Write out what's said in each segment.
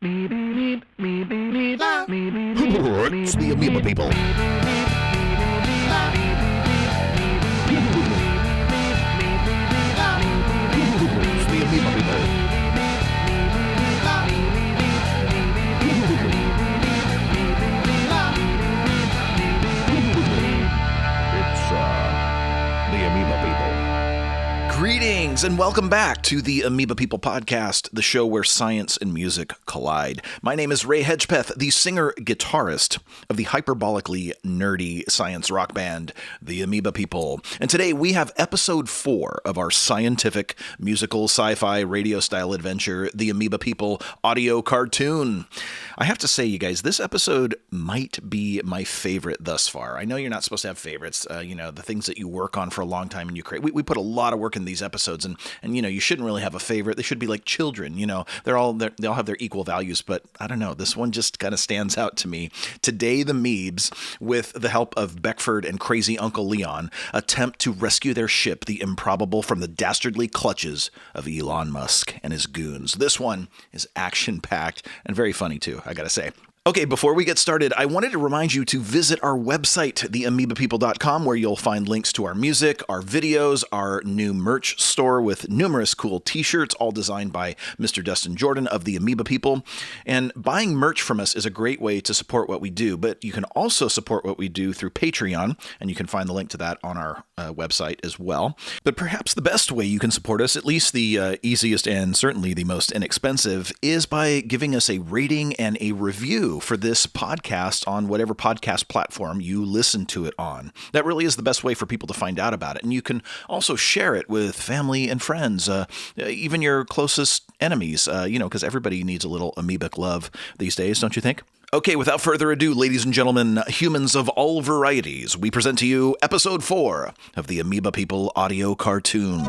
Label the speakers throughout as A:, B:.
A: It's the Amoeba People. It's the Amoeba People. The Amoeba People. Greetings and welcome back to the Amoeba People Podcast, the show where science and music collide. My name is Ray Hedgepeth, the singer-guitarist of the hyperbolically nerdy science rock band, the Amoeba People. And today we have episode 4 of our scientific, musical, sci-fi, radio-style adventure, the Amoeba People Audio Cartoon. I have to say, you guys, this episode might be my favorite thus far. I know you're not supposed to have favorites, the things that you work on for a long time and you create. We put a lot of work in these episodes, and you shouldn't really have a favorite. They should be like children, they all have their equal values, but I don't know, this one just kind of stands out to me. Today, the Meebs, with the help of Beckford and crazy Uncle Leon, attempt to rescue their ship, the Improbable, from the dastardly clutches of E-Lawn Musk and his goons. This one is action-packed and very funny too, I gotta say. Okay, before we get started, I wanted to remind you to visit our website, theamoebapeople.com, where you'll find links to our music, our videos, our new merch store with numerous cool t-shirts, all designed by Mr. Dustin Jordan of the Amoeba People. And buying merch from us is a great way to support what we do, but you can also support what we do through Patreon, and you can find the link to that on our website as well. But perhaps the best way you can support us, at least the easiest and certainly the most inexpensive, is by giving us a rating and a review for this podcast on whatever podcast platform you listen to it on. That really is the best way for people to find out about it. And you can also share it with family and friends, even your closest enemies, because everybody needs a little amoebic love these days, don't you think? Okay, without further ado, ladies and gentlemen, humans of all varieties, we present to you episode 4 of the Amoeba People Audio Cartoon.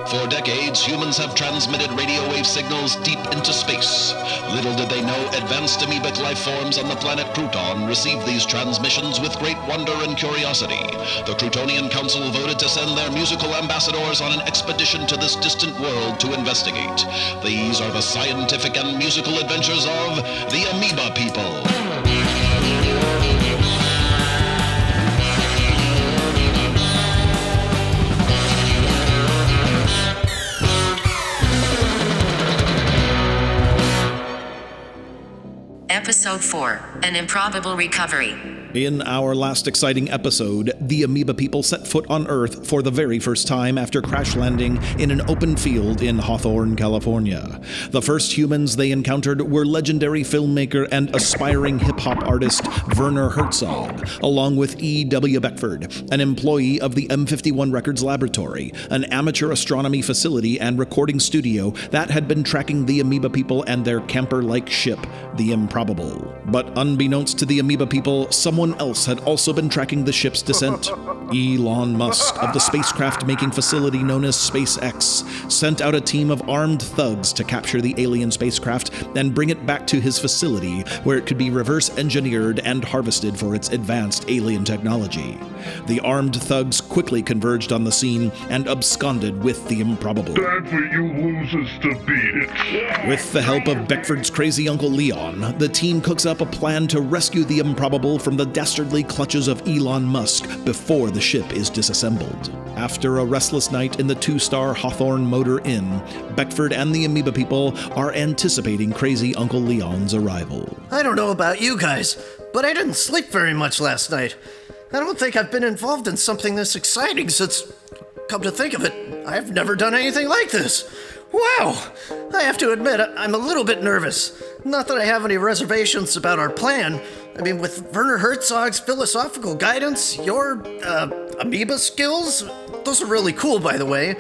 B: For decades, humans have transmitted radio wave signals deep into space. Little did they know advanced amoebic life forms on the planet Crouton received these transmissions with great wonder and curiosity. The Croutonian Council voted to send their musical ambassadors on an expedition to this distant world to investigate. These are the scientific and musical adventures of the Amoeba People.
C: Episode 4, An Improbable Recovery.
A: In our last exciting episode, the Amoeba People set foot on Earth for the very first time after crash landing in an open field in Hawthorne, California. The first humans they encountered were legendary filmmaker and aspiring hip-hop artist Werner Herzog, along with E.W. Beckford, an employee of the M51 Records Laboratory, an amateur astronomy facility and recording studio that had been tracking the Amoeba People and their camper-like ship, the Improbable. But unbeknownst to the Amoeba People, someone else had also been tracking the ship's descent. E-Lawn Musk of the spacecraft-making facility known as SpaceX sent out a team of armed thugs to capture the alien spacecraft and bring it back to his facility, where it could be reverse-engineered and harvested for its advanced alien technology. The armed thugs quickly converged on the scene and absconded with the Improbable.
D: Time for you losers to beat it.
A: With the help of Beckford's crazy Uncle Leon, the team cooks up a plan to rescue the Improbable from the dastardly clutches of Elon Musk before the ship is disassembled. After a restless night in the 2-star Hawthorne Motor Inn, Beckford and the Amoeba People are anticipating crazy Uncle Leon's arrival.
E: I don't know about you guys, but I didn't sleep very much last night. I don't think I've been involved in something this exciting since, come to think of it, I've never done anything like this. Wow! I have to admit, I'm a little bit nervous. Not that I have any reservations about our plan. I mean, with Werner Herzog's philosophical guidance, your, amoeba skills, those are really cool, by the way.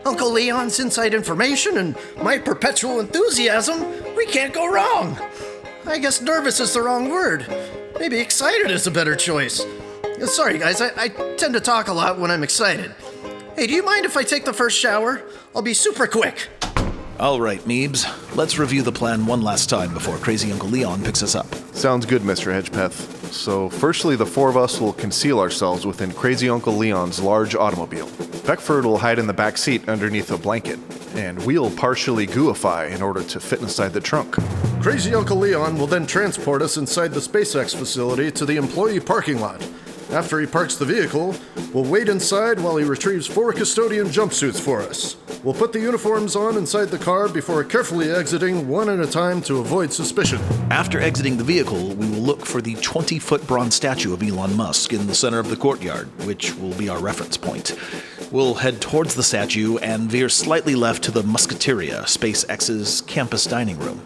E: Uncle Leon's inside information and my perpetual enthusiasm, we can't go wrong. I guess nervous is the wrong word. Maybe excited is a better choice. Sorry, guys, I tend to talk a lot when I'm excited. Hey, do you mind if I take the first shower? I'll be super quick.
A: All right, Meebs, let's review the plan one last time before crazy Uncle Leon picks us up.
F: Sounds good, Mr. Hedgepeth. So, firstly, the four of us will conceal ourselves within crazy Uncle Leon's large automobile. Beckford will hide in the back seat underneath a blanket. and we'll partially gooify in order to fit inside the trunk.
E: Crazy Uncle Leon will then transport us inside the SpaceX facility to the employee parking lot. After he parks the vehicle, we'll wait inside while he retrieves 4 custodian jumpsuits for us. We'll put the uniforms on inside the car before carefully exiting one at a time to avoid suspicion.
A: After exiting the vehicle, we will look for the 20-foot bronze statue of E-Lawn Musk in the center of the courtyard, which will be our reference point. We'll head towards the statue and veer slightly left to the Musketeria, SpaceX's campus dining room.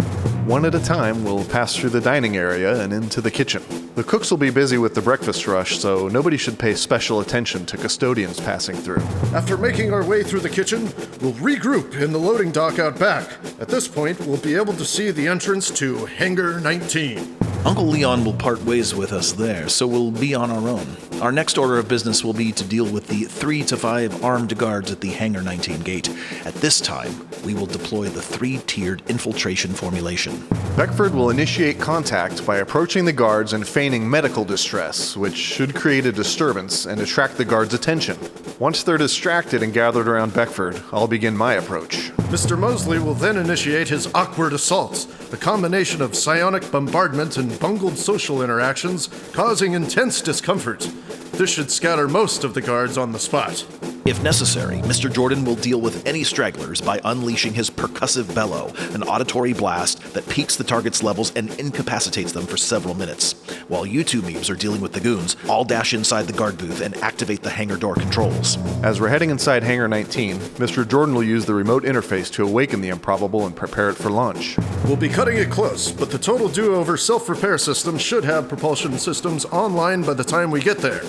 F: One at a time, we'll pass through the dining area and into the kitchen. The cooks will be busy with the breakfast rush, so nobody should pay special attention to custodians passing through.
E: After making our way through the kitchen, we'll regroup in the loading dock out back. At this point, we'll be able to see the entrance to Hangar 19.
A: Uncle Leon will part ways with us there, so we'll be on our own. Our next order of business will be to deal with the 3 to 5 armed guards at the Hangar 19 gate. At this time, we will deploy the 3-tiered infiltration formulation.
F: Beckford will initiate contact by approaching the guards and feigning medical distress, which should create a disturbance and attract the guards' attention. Once they're distracted and gathered around Beckford, I'll begin my approach.
E: Mr. Mosley will then initiate his awkward assaults, a combination of psionic bombardment and bungled social interactions causing intense discomfort. This should scatter most of the guards on the spot.
A: If necessary, Mr. Jordan will deal with any stragglers by unleashing his percussive bellow, an auditory blast that peaks the target's levels and incapacitates them for several minutes. While you two Meebs are dealing with the goons, I'll dash inside the guard booth and activate the hangar door controls.
F: As we're heading inside Hangar 19, Mr. Jordan will use the remote interface to awaken the Improbable and prepare it for launch.
E: We'll be cutting it close, but the total do-over self-repair system should have propulsion systems online by the time we get there.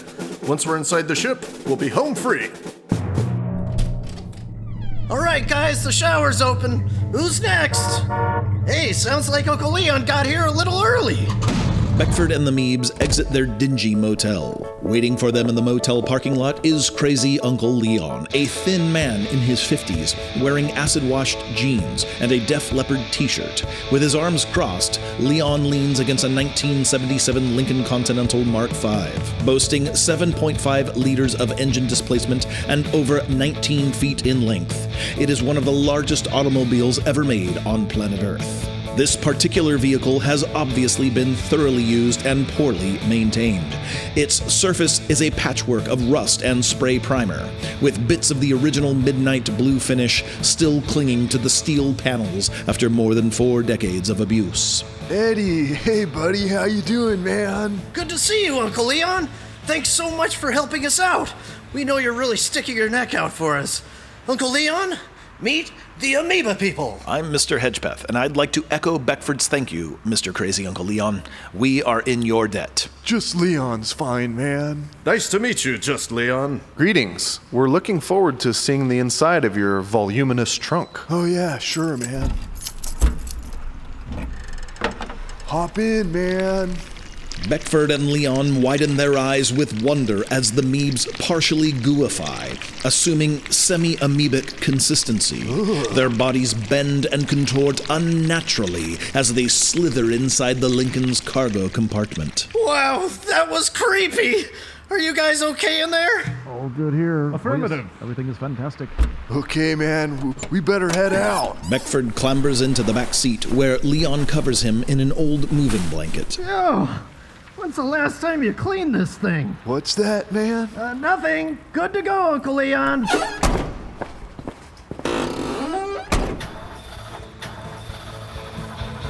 E: Once we're inside the ship, we'll be home free.
G: All right, guys, the shower's open. Who's next? Hey, sounds like Uncle Leon got here a little early.
A: Beckford and the Meebs exit their dingy motel. Waiting for them in the motel parking lot is crazy Uncle Leon, a thin man in his 50s, wearing acid-washed jeans and a Def Leppard t-shirt. With his arms crossed, Leon leans against a 1977 Lincoln Continental Mark V, boasting 7.5 liters of engine displacement and over 19 feet in length. It is one of the largest automobiles ever made on planet Earth. This particular vehicle has obviously been thoroughly used and poorly maintained. Its surface is a patchwork of rust and spray primer, with bits of the original midnight blue finish still clinging to the steel panels after more than 4 decades of abuse.
H: Eddie, hey buddy, how you doing, man?
G: Good to see you, Uncle Leon. Thanks so much for helping us out. We know you're really sticking your neck out for us. Uncle Leon, meet the Amoeba People.
A: I'm Mr. Hedgepeth, and I'd like to echo Beckford's thank you, Mr. Crazy Uncle Leon. We are in your debt.
H: Just Leon's fine, man.
E: Nice to meet you, Just Leon.
F: Greetings. We're looking forward to seeing the inside of your voluminous trunk.
H: Oh yeah, sure, man. Hop in, man.
A: Beckford and Leon widen their eyes with wonder as the Meebs partially gooify, assuming semi-amoebic consistency. Their bodies bend and contort unnaturally as they slither inside the Lincoln's cargo compartment.
G: Wow, that was creepy. Are you guys okay in there?
I: All good here.
E: Affirmative.
I: Please. Everything is fantastic.
H: Okay, man, we better head out.
A: Beckford clambers into the back seat, where Leon covers him in an old moving blanket.
I: Yo, when's the last time you cleaned this thing?
H: What's that, man?
I: Nothing. Good to go, Uncle Leon.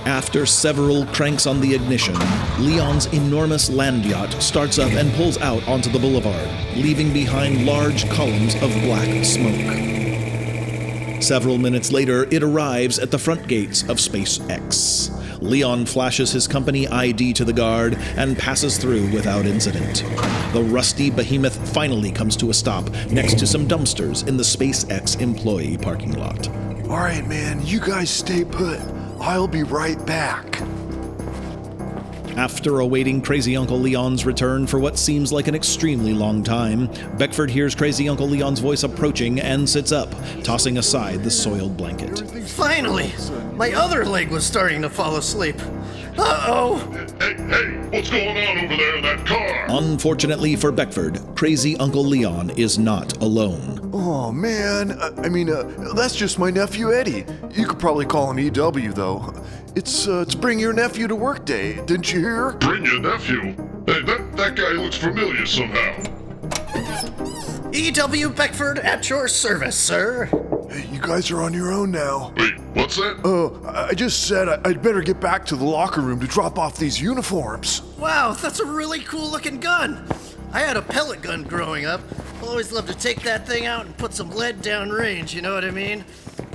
A: After several cranks on the ignition, Leon's enormous land yacht starts up and pulls out onto the boulevard, leaving behind large columns of black smoke. Several minutes later, it arrives at the front gates of SpaceX. Leon flashes his company ID to the guard and passes through without incident. The rusty behemoth finally comes to a stop next to some dumpsters in the SpaceX employee parking lot.
H: All right, man, you guys stay put. I'll be right back.
A: After awaiting Crazy Uncle Leon's return for what seems like an extremely long time, Beckford hears Crazy Uncle Leon's voice approaching and sits up, tossing aside the soiled blanket.
E: Finally! My other leg was starting to fall asleep. Uh-oh!
D: Hey, what's going on over there in that car?
A: Unfortunately for Beckford, Crazy Uncle Leon is not alone.
H: Oh, man. That's just my nephew Eddie. You could probably call him EW, though. It's bring your nephew to work day. Didn't you hear?
D: Bring your nephew? Hey, that guy looks familiar somehow.
E: E.W. Beckford at your service, sir.
H: Hey, you guys are on your own now.
D: Wait, what's that?
H: I just said I'd better get back to the locker room to drop off these uniforms.
E: Wow, that's a really cool-looking gun. I had a pellet gun growing up. Always loved to take that thing out and put some lead down range, you know what I mean?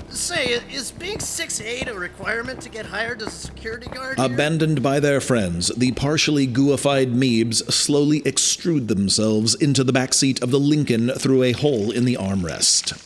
E: Say, is being 6'8" a requirement to get hired as a security guard here?
A: Abandoned by their friends, the partially gooified Meebs slowly extrude themselves into the backseat of the Lincoln through a hole in the armrest.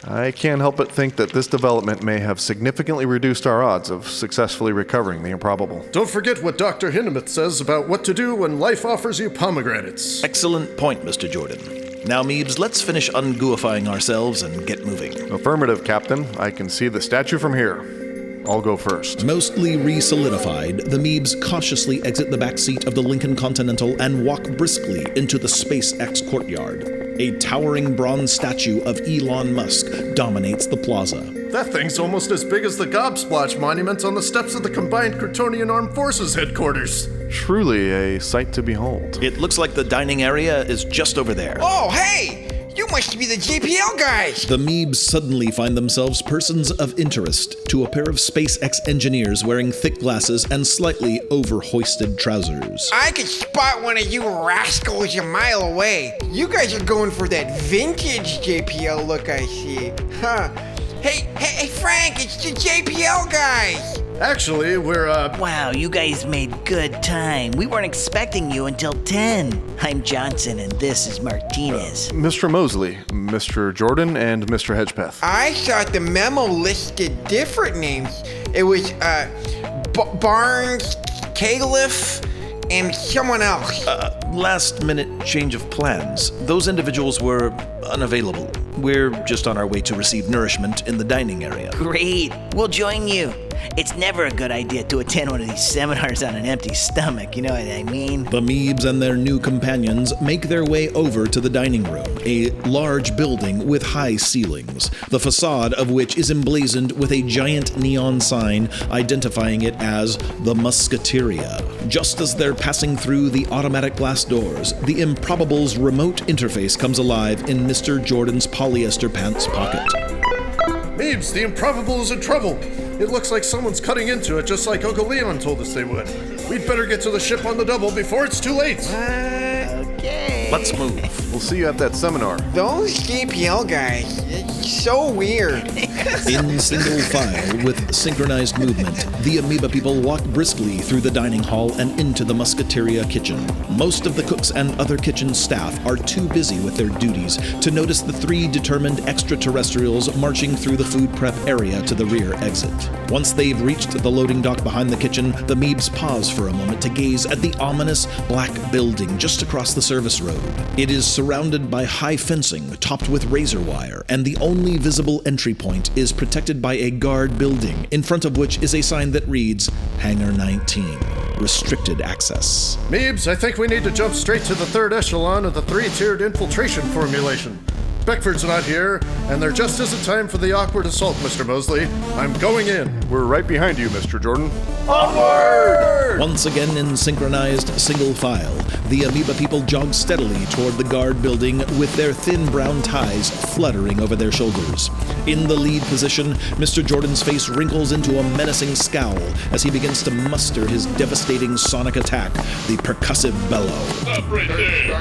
F: I can't help but think that this development may have significantly reduced our odds of successfully recovering the improbable.
J: Don't forget what Dr. Hindemith says about what to do when life offers you pomegranates.
A: Excellent point, Mr. Jordan. Now, Meebs, let's finish ungooifying ourselves and get moving.
F: Affirmative, Captain. I can see the statue from here. I'll go first.
A: Mostly re-solidified, the Meebs cautiously exit the back seat of the Lincoln Continental and walk briskly into the SpaceX courtyard. A towering bronze statue of E-Lawn Musk dominates the plaza.
J: That thing's almost as big as the Gobsplotch monument on the steps of the Combined Kryptonian Armed Forces headquarters.
F: Truly a sight to behold.
A: It looks like the dining area is just over there.
K: Oh, hey! You must be the JPL guys!
A: The Meebs suddenly find themselves persons of interest to a pair of SpaceX engineers wearing thick glasses and slightly over-hoisted trousers.
K: I could spot one of you rascals a mile away. You guys are going for that vintage JPL look, I see. Huh. Hey, Frank, it's the JPL guys!
J: Actually, we're,
L: Wow, you guys made good time. We weren't expecting you until 10. I'm Johnson, and this is Martinez.
F: Mr. Mosley, Mr. Jordan, and Mr. Hedgepeth.
K: I thought the memo listed different names. It was, Barnes, Caliph, and someone else.
A: Last minute change of plans. Those individuals were unavailable. We're just on our way to receive nourishment in the dining area.
L: Great. We'll join you. It's never a good idea to attend one of these seminars on an empty stomach, you know what I mean?
A: The Meebs and their new companions make their way over to the dining room, a large building with high ceilings, the facade of which is emblazoned with a giant neon sign identifying it as the Musketeria. Just as they're passing through the automatic glass doors, the Improbable's remote interface comes alive in Mr. Jordan's polyester pants pocket.
J: Meebs, the Improbable is in trouble. It looks like someone's cutting into it just like Uncle Leon told us they would. We'd better get to the ship on the double before it's too late.
L: Okay.
A: Let's move.
F: We'll see you at that seminar.
K: Those JPL guys, it's so weird.
A: In single file, with synchronized movement, the Amoeba people walk briskly through the dining hall and into the Musketeria kitchen. Most of the cooks and other kitchen staff are too busy with their duties to notice the three determined extraterrestrials marching through the food prep area to the rear exit. Once they've reached the loading dock behind the kitchen, the Meebs pause for a moment to gaze at the ominous black building just across the service road. It is surrounded by high fencing topped with razor wire, and the only visible entry point is protected by a guard building, in front of which is a sign that reads, Hangar 19, restricted access.
J: Meebs, I think we need to jump straight to the third echelon of the three-tiered infiltration formulation. Beckford's not here, and there just isn't time for the awkward assault, Mr. Mosley. I'm going in.
F: We're right behind you, Mr. Jordan.
J: Onward!
A: Once again in synchronized single file, the Amoeba people jog steadily toward the guard building with their thin brown ties fluttering over their shoulders. In the lead position, Mr. Jordan's face wrinkles into a menacing scowl as he begins to muster his devastating sonic attack, the percussive bellow.
D: Stop right there.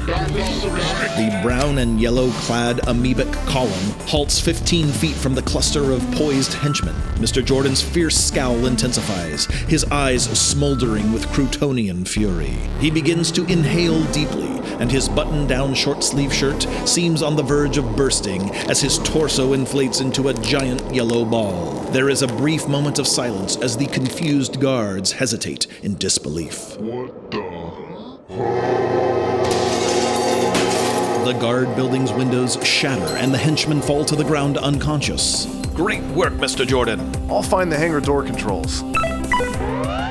A: The brown and yellow-clad amoebic column halts 15 feet from the cluster of poised henchmen. Mr. Jordan's fierce scowl intensifies, his eyes smoldering with Kryptonian fury. He begins begins to inhale deeply, and his button-down short-sleeve shirt seems on the verge of bursting as his torso inflates into a giant yellow ball. There is a brief moment of silence as the confused guards hesitate in disbelief.
D: What the?
A: The guard building's windows shatter and the henchmen fall to the ground unconscious. Great work, Mr. Jordan.
F: I'll find the hangar door controls.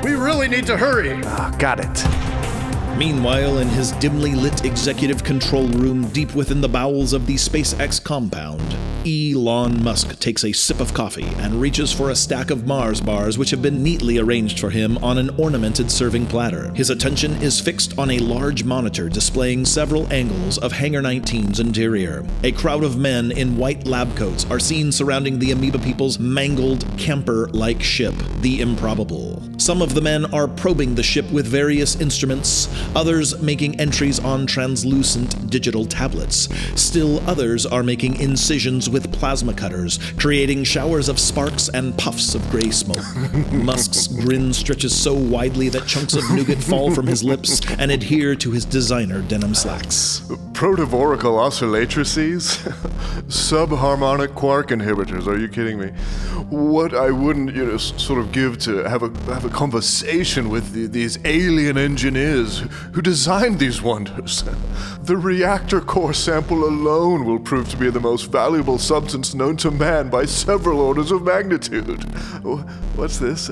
J: We really need to hurry.
F: Got it.
A: Meanwhile, in his dimly lit executive control room deep within the bowels of the SpaceX compound, E-Lawn Musk takes a sip of coffee and reaches for a stack of Mars bars which have been neatly arranged for him on an ornamented serving platter. His attention is fixed on a large monitor displaying several angles of Hangar 19's interior. A crowd of men in white lab coats are seen surrounding the Amoeba People's mangled, camper-like ship, the Improbable. Some of the men are probing the ship with various instruments, others making entries on translucent digital tablets. Still others are making incisions with plasma cutters, creating showers of sparks and puffs of gray smoke. Musk's grin stretches so widely that chunks of nougat fall from his lips and adhere to his designer denim slacks.
H: Protovorical oscillatrices? Subharmonic quark inhibitors, are you kidding me? What I wouldn't, sort of give to have a conversation with these alien engineers who designed these wonders. The reactor core sample alone will prove to be the most valuable substance known to man by several orders of magnitude. What's this?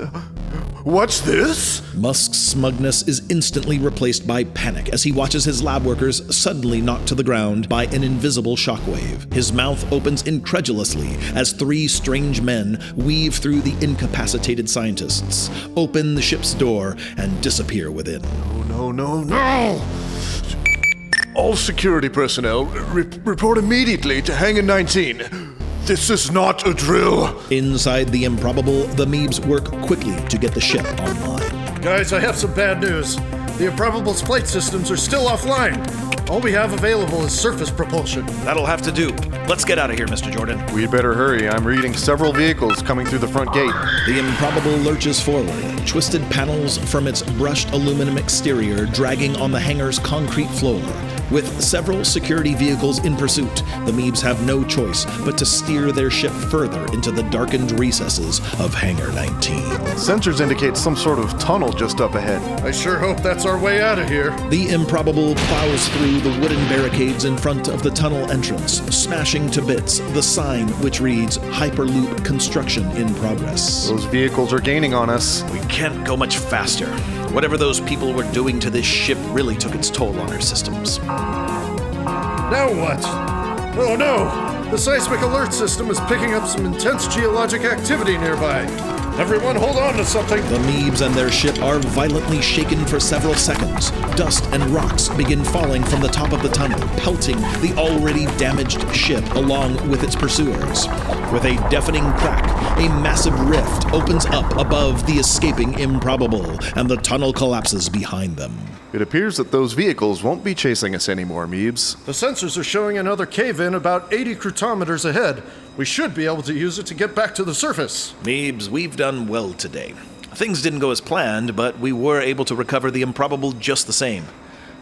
H: What's this?
A: Musk's smugness is instantly replaced by panic as he watches his lab workers suddenly knocked to the ground by an invisible shockwave. His mouth opens incredulously as three strange men weave through the incapacitated scientists, open the ship's door, and disappear within.
H: No! All security personnel, report immediately to Hangar 19. This is not a drill.
A: Inside the Improbable, the Meebs work quickly to get the ship online.
J: Guys, I have some bad news. The Improbable's flight systems are still offline. All we have available is surface propulsion.
A: That'll have to do. Let's get out of here, Mr. Jordan.
F: We'd better hurry. I'm reading several vehicles coming through the front gate.
A: The Improbable lurches forward, twisted panels from its brushed aluminum exterior dragging on the hangar's concrete floor. With several security vehicles in pursuit, the Meebs have no choice but to steer their ship further into the darkened recesses of Hangar 19.
F: Sensors indicate some sort of tunnel just up ahead.
J: I sure hope that's our way out of here.
A: The Improbable plows through the wooden barricades in front of the tunnel entrance, smashing to bits the sign which reads Hyperloop Construction in Progress.
F: Those vehicles are gaining on us.
A: We can't go much faster. Whatever those people were doing to this ship really took its toll on our systems.
J: Now what? Oh no! The seismic alert system is picking up some intense geologic activity nearby. Everyone hold on to something.
A: The Meebs and their ship are violently shaken for several seconds. Dust and rocks begin falling from the top of the tunnel, pelting the already damaged ship along with its pursuers. With a deafening crack, a massive rift opens up above the escaping Improbable, and the tunnel collapses behind them.
F: It appears that those vehicles won't be chasing us anymore, Meebs.
J: The sensors are showing another cave-in about 80 crutometers ahead. We should be able to use it to get back to the surface.
A: Meebs, we've done well today. Things didn't go as planned, but we were able to recover the Improbable just the same.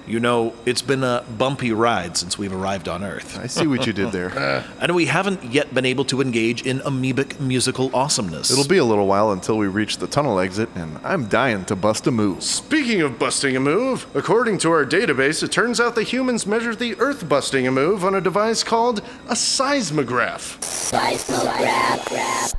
A: You know, it's been a bumpy ride since we've arrived on Earth.
F: I see what you did there.
A: And we haven't yet been able to engage in amoebic musical awesomeness.
F: It'll be a little while until we reach the tunnel exit, and I'm dying to bust a move.
J: Speaking of busting a move, according to our database, it turns out the humans measured the Earth busting a move on a device called a seismograph.
M: Seismograph.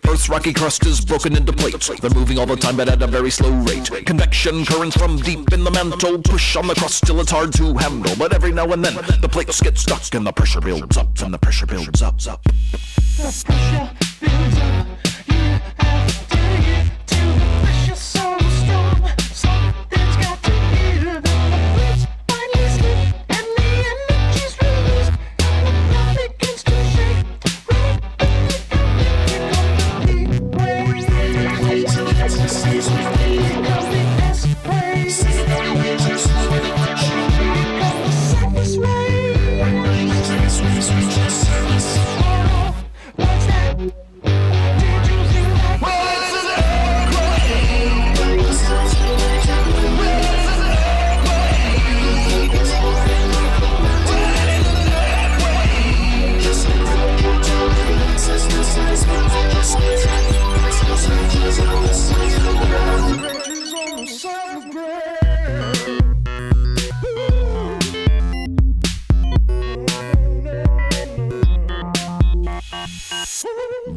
A: Earth's rocky crust is broken into plates. They're moving all the time but at a very slow rate. Convection currents from deep in the mantle push on the crust till it's hard to handle. But every now and then the plates get stuck and the pressure builds up and the pressure builds up.
N: The pressure builds up. You have to dig it till the pressure so strong. Something's got to give and the plates finally slip and the energy's released and the ground begins to shake.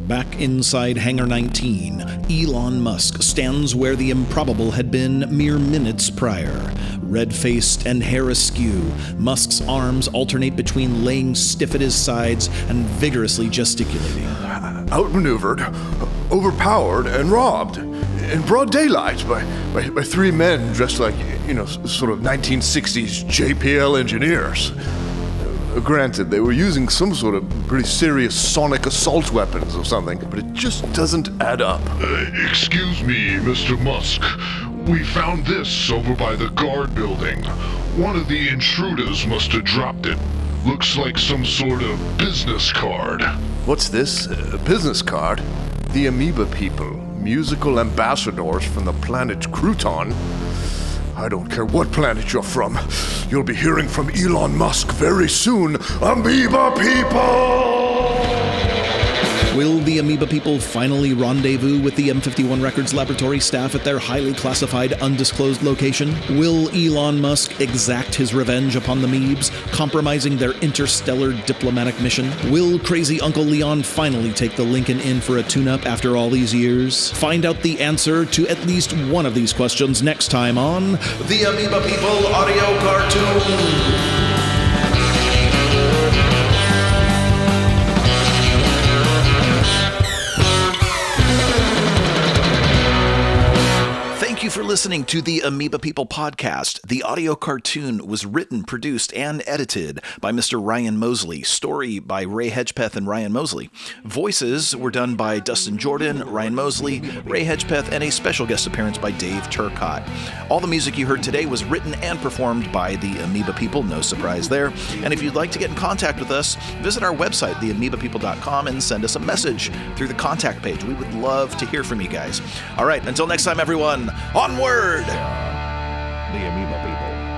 A: Back inside Hangar 19, E-Lawn Musk stands where the improbable had been mere minutes prior. Red-faced and hair askew, Musk's arms alternate between laying stiff at his sides and vigorously gesticulating.
H: Outmaneuvered, overpowered, and robbed in broad daylight by three men dressed like, sort of 1960s JPL engineers. Granted, they were using some sort of pretty serious sonic assault weapons or something, but it just doesn't add up.
D: Excuse me, Mr. Musk. We found this over by the guard building. One of the intruders must have dropped it. Looks like some sort of business card.
H: What's this? A business card? The Amoeba People, musical ambassadors from the planet Crouton. I don't care what planet you're from. You'll be hearing from E-Lawn Musk very soon. Amoeba People!
A: Will the Amoeba People finally rendezvous with the M51 Records laboratory staff at their highly classified, undisclosed location? Will Elon Musk exact his revenge upon the Meebs, compromising their interstellar diplomatic mission? Will crazy Uncle Leon finally take the Lincoln in for a tune-up after all these years? Find out the answer to at least one of these questions next time on the Amoeba People Audio Cartoon. Thank you for listening to the Amoeba People Podcast. The audio cartoon was written, produced, and edited by Mr. Ryan Mosley. Story by Ray Hedgepeth and Ryan Mosley. Voices were done by Dustin Jordan, Ryan Mosley, Ray Hedgepeth, and a special guest appearance by Dave Turcotte. All the music you heard today was written and performed by the Amoeba People. No surprise there. And if you'd like to get in contact with us, visit our website, theamoebapeople.com, and send us a message through the contact page. We would love to hear from you guys. All right, until next time, everyone. Onward!
O: The Amoeba People.